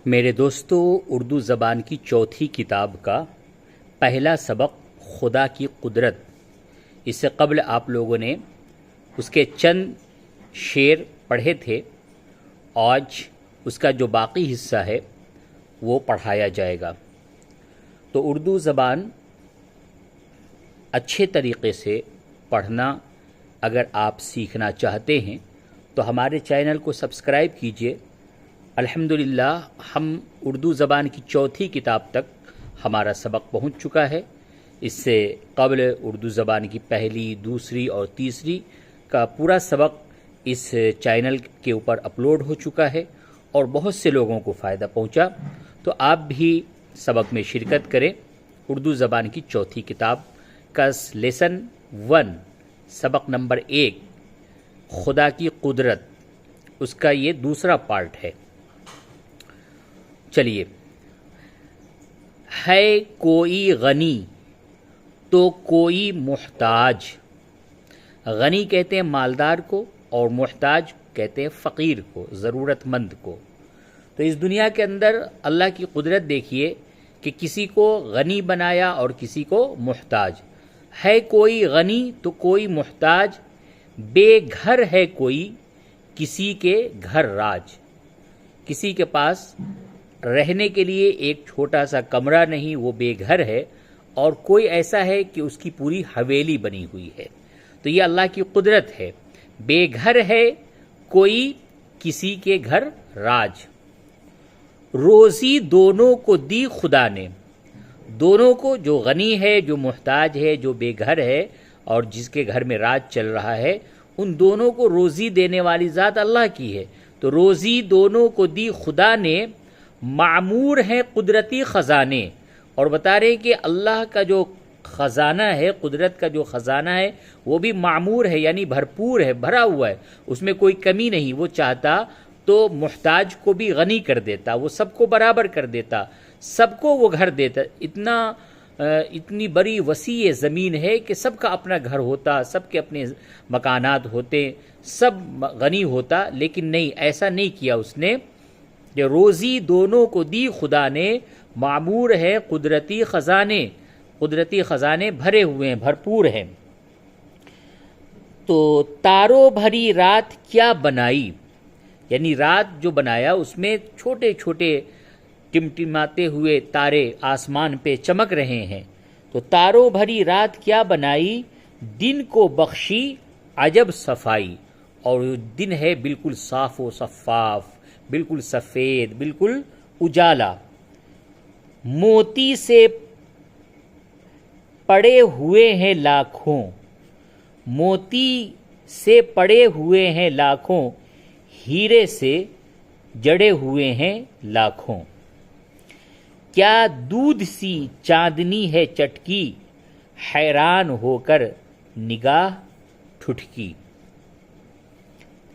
میرے دوستو، اردو زبان کی چوتھی کتاب کا پہلا سبق خدا کی قدرت، اس سے قبل آپ لوگوں نے اس کے چند شعر پڑھے تھے۔ آج اس کا جو باقی حصہ ہے وہ پڑھایا جائے گا۔ تو اردو زبان اچھے طریقے سے پڑھنا اگر آپ سیکھنا چاہتے ہیں تو ہمارے چینل کو سبسکرائب کیجئے۔ الحمدللہ ہم اردو زبان کی چوتھی کتاب تک ہمارا سبق پہنچ چکا ہے۔ اس سے قبل اردو زبان کی پہلی، دوسری اور تیسری کا پورا سبق اس چینل کے اوپر اپلوڈ ہو چکا ہے اور بہت سے لوگوں کو فائدہ پہنچا۔ تو آپ بھی سبق میں شرکت کریں۔ اردو زبان کی چوتھی کتاب کا لیسن 1، سبق نمبر 1، خدا کی قدرت، اس کا یہ دوسرا پارٹ ہے۔ چلیے، ہے کوئی غنی تو کوئی محتاج۔ غنی کہتے ہیں مالدار کو اور محتاج کہتے ہیں فقیر کو، ضرورت مند کو۔ تو اس دنیا کے اندر اللہ کی قدرت دیکھیے کہ کسی کو غنی بنایا اور کسی کو محتاج۔ ہے کوئی غنی تو کوئی محتاج، بے گھر ہے کوئی کسی کے گھر راج۔ کسی کے پاس رہنے کے لیے ایک چھوٹا سا کمرہ نہیں، وہ بے گھر ہے، اور کوئی ایسا ہے کہ اس کی پوری حویلی بنی ہوئی ہے۔ تو یہ اللہ کی قدرت ہے۔ بے گھر ہے کوئی کسی کے گھر راج۔ روزی دونوں کو دی خدا نے۔ دونوں کو، جو غنی ہے، جو محتاج ہے، جو بے گھر ہے اور جس کے گھر میں راج چل رہا ہے، ان دونوں کو روزی دینے والی ذات اللہ کی ہے۔ تو روزی دونوں کو دی خدا نے، معمور ہیں قدرتی خزانے۔ اور بتا رہے کہ اللہ کا جو خزانہ ہے، قدرت کا جو خزانہ ہے، وہ بھی معمور ہے، یعنی بھرپور ہے، بھرا ہوا ہے، اس میں کوئی کمی نہیں۔ وہ چاہتا تو محتاج کو بھی غنی کر دیتا، وہ سب کو برابر کر دیتا، سب کو وہ گھر دیتا۔ اتنی بڑی وسیع زمین ہے کہ سب کا اپنا گھر ہوتا، سب کے اپنے مکانات ہوتے، سب غنی ہوتا، لیکن نہیں، ایسا نہیں کیا اس نے کہ روزی دونوں کو دی خدا نے، معمور ہے قدرتی خزانے۔ قدرتی خزانے بھرے ہوئے ہیں، بھرپور ہیں۔ تو تاروں بھری رات کیا بنائی، یعنی رات جو بنایا اس میں چھوٹے چھوٹے ٹمٹماتے ہوئے تارے آسمان پہ چمک رہے ہیں۔ تو تاروں بھری رات کیا بنائی، دن کو بخشی عجب صفائی۔ اور دن ہے بالکل صاف و شفاف، بالکل سفید، بالکل اجالا۔ موتی سے پڑے ہوئے ہیں لاکھوں، موتی سے پڑے ہوئے ہیں لاکھوں، ہیرے سے جڑے ہوئے ہیں لاکھوں۔ کیا دودھ سی چاندنی ہے چٹکی، حیران ہو کر نگاہ ٹھٹکی۔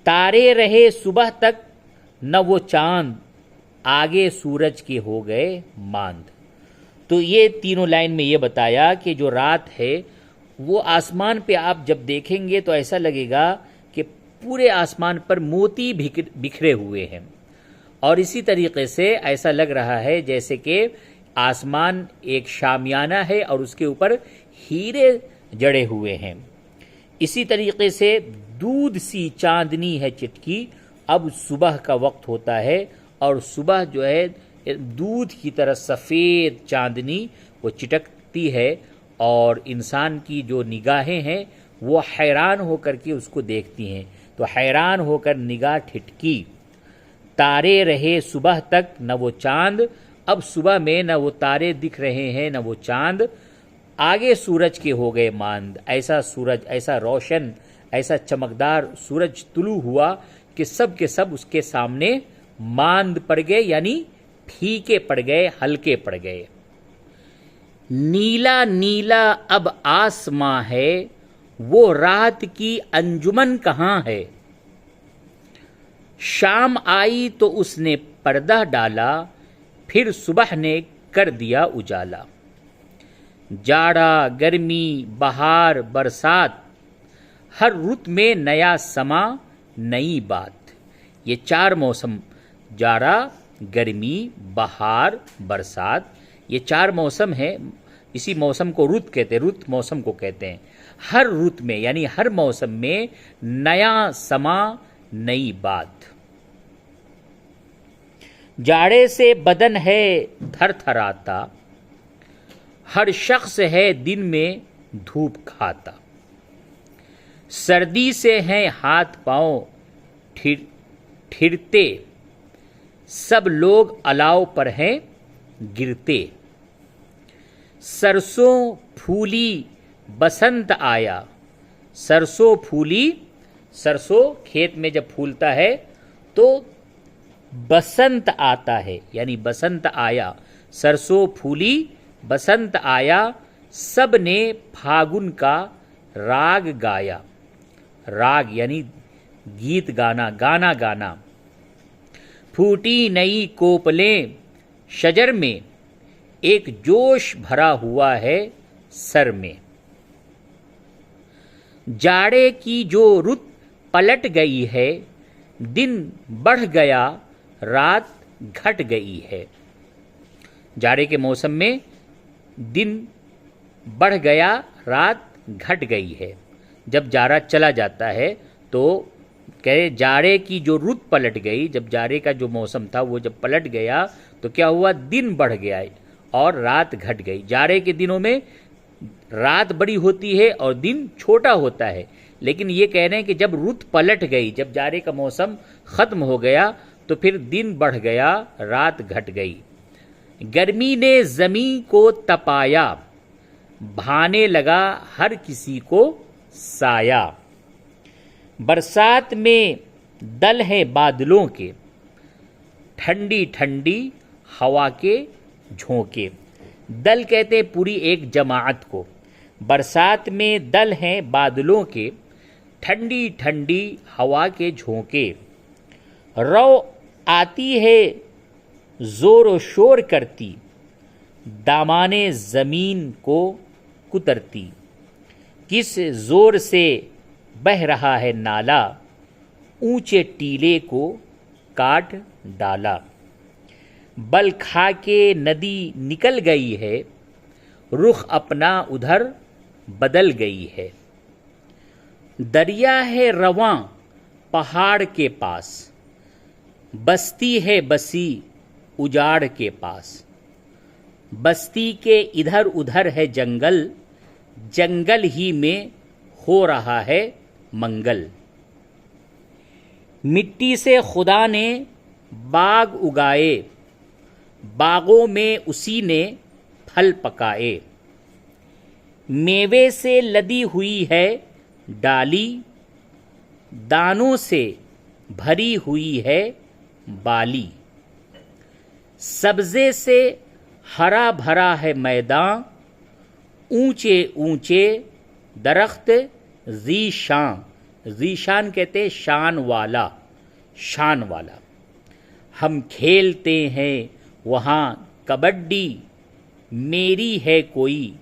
تارے رہے صبح تک نہ وہ چاند، آگے سورج کے ہو گئے ماند۔ تو یہ تینوں لائن میں یہ بتایا کہ جو رات ہے وہ آسمان پہ آپ جب دیکھیں گے تو ایسا لگے گا کہ پورے آسمان پر موتی بکھرے ہوئے ہیں، اور اسی طریقے سے ایسا لگ رہا ہے جیسے کہ آسمان ایک شامیانہ ہے اور اس کے اوپر ہیرے جڑے ہوئے ہیں۔ اسی طریقے سے دودھ سی چاندنی ہے چٹکی، اب صبح کا وقت ہوتا ہے اور صبح جو ہے دودھ کی طرح سفید چاندنی وہ چٹکتی ہے، اور انسان کی جو نگاہیں ہیں وہ حیران ہو کر کے اس کو دیکھتی ہیں۔ تو حیران ہو کر نگاہ ٹھٹکی۔ تارے رہے صبح تک نہ وہ چاند، اب صبح میں نہ وہ تارے دکھ رہے ہیں نہ وہ چاند، آگے سورج کے ہو گئے ماند۔ ایسا سورج، ایسا روشن، ایسا چمکدار سورج طلوع ہوا کہ سب کے سب اس کے سامنے ماند پڑ گئے، یعنی پھیکے پڑ گئے، ہلکے پڑ گئے۔ نیلا نیلا اب آسماں ہے، وہ رات کی انجمن کہاں ہے۔ شام آئی تو اس نے پردہ ڈالا، پھر صبح نے کر دیا اجالا۔ جاڑا، گرمی، بہار، برسات، ہر رت میں نیا سما، نئی بات۔ یہ چار موسم، جاڑا، گرمی، بہار، برسات، یہ 4 موسم ہیں. اسی موسم کو رت کہتے ہیں، رت موسم کو کہتے ہیں. ہر رت میں یعنی ہر موسم میں نیا سما، نئی بات. جاڑے سے بدن ہے تھر تھراتا، ہر شخص ہے دن میں دھوپ کھاتا. سردی سے ہیں ہاتھ پاؤں ٹھرتے، سب لوگ الاؤ پر ہیں گرتے. سرسوں پھولی بسنت آیا، سرسوں پھولی، سرسوں کھیت میں جب پھولتا ہے تو بسنت آتا ہے، یعنی بسنت آیا. سرسوں پھولی بسنت آیا، سب نے پھاگن کا راگ گایا. راگ یعنی گیت گانا، گانا گانا. پھوٹی نئی کوپلیں شجر میں، ایک جوش بھرا ہوا ہے سر میں. جاڑے کی جو رت پلٹ گئی ہے، دن بڑھ گیا رات گھٹ گئی ہے. جاڑے کے موسم میں دن بڑھ گیا رات گھٹ گئی ہے. جب جاڑا چلا جاتا ہے تو کہ جاڑے کی جو رت پلٹ گئی، جب جاڑے کا جو موسم تھا وہ جب پلٹ گیا تو کیا ہوا، دن بڑھ گیا اور رات گھٹ گئی. جاڑے کے دنوں میں رات بڑی ہوتی ہے اور دن چھوٹا ہوتا ہے، لیکن یہ کہہ رہے ہیں کہ جب رت پلٹ گئی، جب جاڑے کا موسم ختم ہو گیا تو پھر دن بڑھ گیا رات گھٹ گئی. گرمی نے زمین کو تپایا، بھانے لگا ہر کسی کو سایہ. برسات میں دل ہیں بادلوں کے، ٹھنڈی ٹھنڈی ہوا کے جھونکے. دل کہتے ہیں پوری ایک جماعت کو. برسات میں دل ہیں بادلوں کے، ٹھنڈی ٹھنڈی ہوا کے جھونکے. رو آتی ہے زور و شور کرتی، دامانے زمین کو کترتی. کس زور سے بہ رہا ہے نالا، اونچے ٹیلے کو کاٹ ڈالا. بل کھا کے ندی نکل گئی ہے، رخ اپنا ادھر بدل گئی ہے. دریا ہے رواں پہاڑ کے پاس، بستی ہے بسی اجاڑ کے پاس. بستی کے ادھر ادھر ہے جنگل، جنگل ہی میں ہو رہا ہے منگل. مٹی سے خدا نے باغ اگائے، باغوں میں اسی نے پھل پکائے. میوے سے لدی ہوئی ہے ڈالی، دانوں سے بھری ہوئی ہے بالی. سبزے سے ہرا بھرا ہے میدان، اونچے اونچے درخت ذیشان. ذیشان کہتے شان والا، شان والا. ہم کھیلتے ہیں وہاں کبڈی، میری ہے کوئی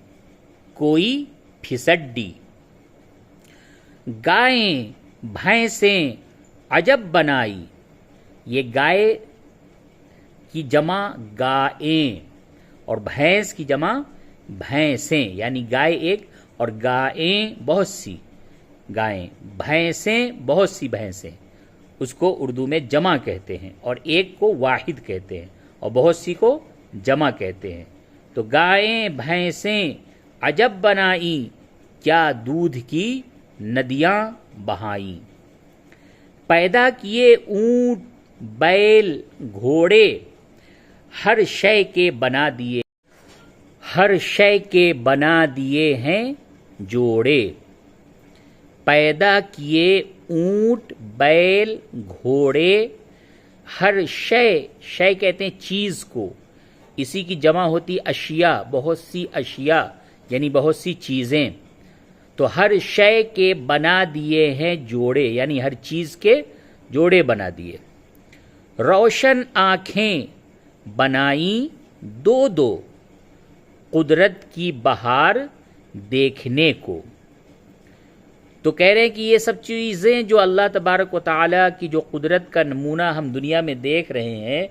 کوئی پھسڈی. گائیں بھینسیں عجب بنائی، یہ گائے کی جمع گائیں اور بھینس کی جمع بھینسیں، یعنی گائے ایک اور گائیں بہت سی. گائیں، بھینسیں بہت سی بھینسیں، اس کو اردو میں جمع کہتے ہیں، اور ایک کو واحد کہتے ہیں اور بہت سی کو جمع کہتے ہیں. تو گائیں بھینسیں عجب بنائیں، کیا دودھ کی ندیاں بہائیں. پیدا کیے اونٹ بیل گھوڑے، ہر شے کے بنا دیے، ہر شے کے بنا دیے ہیں جوڑے. پیدا کیے اونٹ بیل گھوڑے، ہر شے، شے کہتے ہیں چیز کو، اسی کی جمع ہوتی اشیاء، بہت سی اشیاء یعنی بہت سی چیزیں. تو ہر شے کے بنا دیے ہیں جوڑے، یعنی ہر چیز کے جوڑے بنا دیے. روشن آنکھیں بنائیں دو دو، قدرت کی بہار دیکھنے کو. تو کہہ رہے ہیں کہ یہ سب چیزیں جو اللہ تبارک و تعالیٰ کی جو قدرت کا نمونہ ہم دنیا میں دیکھ رہے ہیں،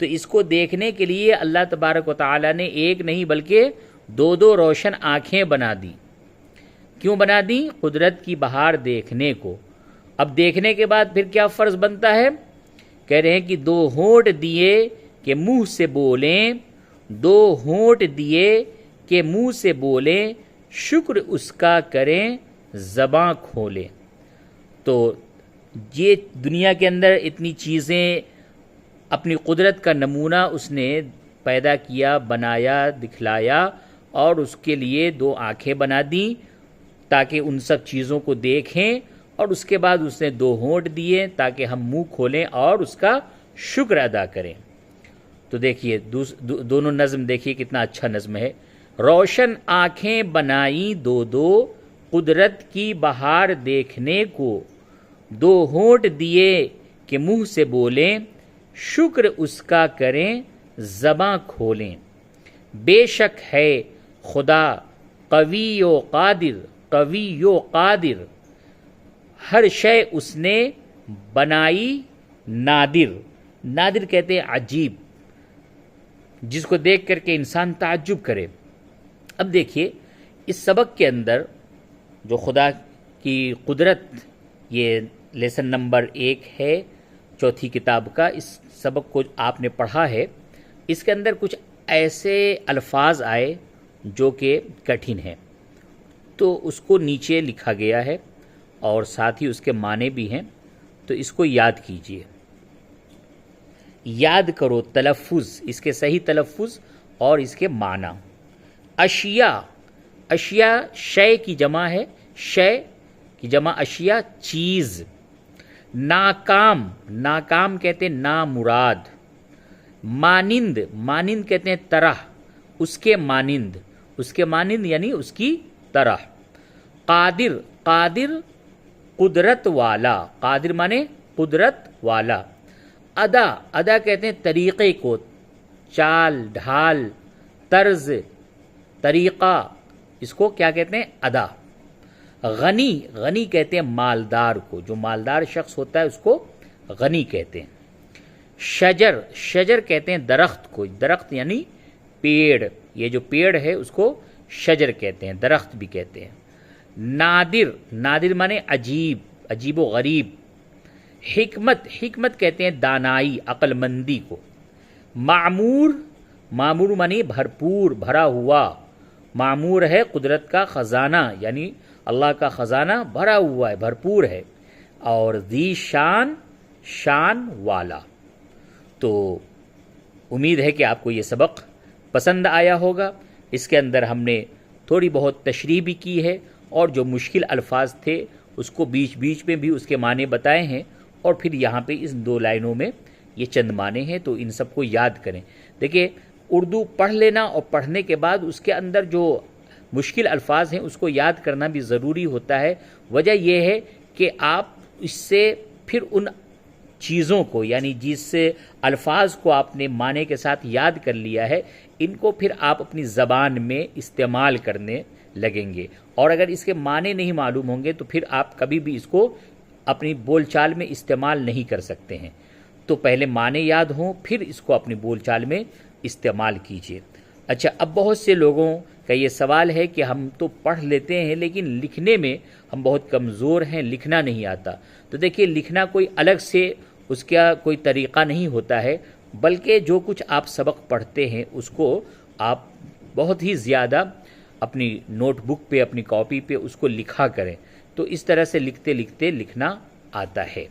تو اس کو دیکھنے کے لیے اللہ تبارک و تعالی نے ایک نہیں بلکہ دو دو روشن آنکھیں بنا دی. کیوں بنا دی؟ قدرت کی بہار دیکھنے کو. اب دیکھنے کے بعد پھر کیا فرض بنتا ہے؟ کہہ رہے ہیں کہ دو ہونٹ دیے کہ منہ سے بولیں، دو ہونٹ دیے کہ منہ سے بولیں، شکر اس کا کریں زباں کھولیں. تو یہ دنیا کے اندر اتنی چیزیں، اپنی قدرت کا نمونہ اس نے پیدا کیا، بنایا، دکھلایا، اور اس کے لیے دو آنکھیں بنا دیں تاکہ ان سب چیزوں کو دیکھیں، اور اس کے بعد اس نے دو ہونٹ دیے تاکہ ہم منہ کھولیں اور اس کا شکر ادا کریں. تو دیکھیے دونوں نظم دیکھیے کتنا اچھا نظم ہے. روشن آنکھیں بنائی دو دو قدرت کی بہار دیکھنے کو، دو ہونٹ دیے کہ منہ سے بولیں، شکر اس کا کریں زباں کھولیں. بے شک ہے خدا قوی و قادر، قوی و قادر، ہر شے اس نے بنائی نادر. نادر کہتے ہیں عجیب، جس کو دیکھ کر کے انسان تعجب کرے. اب دیکھیے اس سبق کے اندر جو خدا کی قدرت، یہ لیسن نمبر 1 ہے چوتھی کتاب کا. اس سبق کو آپ نے پڑھا ہے. اس کے اندر کچھ ایسے الفاظ آئے جو کہ کٹھن ہیں، تو اس کو نیچے لکھا گیا ہے اور ساتھ ہی اس کے معنی بھی ہیں. تو اس کو یاد کیجئے، یاد کرو تلفظ، اس کے صحیح تلفظ اور اس کے معنی. اشیاء، اشیاء شے کی جمع ہے، شے کی جمع اشیاء، چیز. ناکام، ناکام کہتے ہیں نامراد. مانند، مانند کہتے ہیں طرح، اس کے مانند، اس کے مانند یعنی اس کی طرح. قادر، قادر قدرت والا، قادر مانے قدرت والا. ادا، ادا کہتے ہیں طریقے کو، چال ڈھال، طرز، طریقہ، اس کو کیا کہتے ہیں؟ ادا. غنی، غنی کہتے ہیں مالدار کو، جو مالدار شخص ہوتا ہے اس کو غنی کہتے ہیں. شجر، شجر کہتے ہیں درخت کو، درخت یعنی پیڑ، یہ جو پیڑ ہے اس کو شجر کہتے ہیں، درخت بھی کہتے ہیں. نادر، نادر مانے عجیب، عجیب و غریب. حکمت، حکمت کہتے ہیں دانائی، عقل مندی کو. معمور، معمور مانے بھرپور، بھرا ہوا. معمور ہے قدرت کا خزانہ، یعنی اللہ کا خزانہ بھرا ہوا ہے، بھرپور ہے. اور ذی شان، شان والا. تو امید ہے کہ آپ کو یہ سبق پسند آیا ہوگا. اس کے اندر ہم نے تھوڑی بہت تشریح بھی کی ہے، اور جو مشکل الفاظ تھے اس کو بیچ بیچ میں بھی اس کے معنی بتائے ہیں، اور پھر یہاں پہ اس 2 لائنوں میں یہ چند معنی ہیں. تو ان سب کو یاد کریں. دیکھیے اردو پڑھ لینا اور پڑھنے کے بعد اس کے اندر جو مشکل الفاظ ہیں اس کو یاد کرنا بھی ضروری ہوتا ہے. وجہ یہ ہے کہ آپ اس سے پھر ان چیزوں کو، یعنی جس الفاظ کو آپ نے معنی کے ساتھ یاد کر لیا ہے، ان کو پھر آپ اپنی زبان میں استعمال کرنے لگیں گے. اور اگر اس کے معنی نہیں معلوم ہوں گے تو پھر آپ کبھی بھی اس کو اپنی بول چال میں استعمال نہیں کر سکتے ہیں. تو پہلے معنی یاد ہوں، پھر اس کو اپنی بول چال میں استعمال کیجیے. اچھا، اب بہت سے لوگوں کا یہ سوال ہے کہ ہم تو پڑھ لیتے ہیں لیکن لکھنے میں ہم بہت کمزور ہیں، لکھنا نہیں آتا. تو دیکھیے لکھنا کوئی الگ سے اس کا کوئی طریقہ نہیں ہوتا ہے، بلکہ جو کچھ آپ سبق پڑھتے ہیں اس کو آپ بہت ہی زیادہ اپنی نوٹ بک پہ، اپنی کاپی پہ اس کو لکھا کریں. تو اس طرح سے لکھتے لکھتے لکھنا آتا ہے.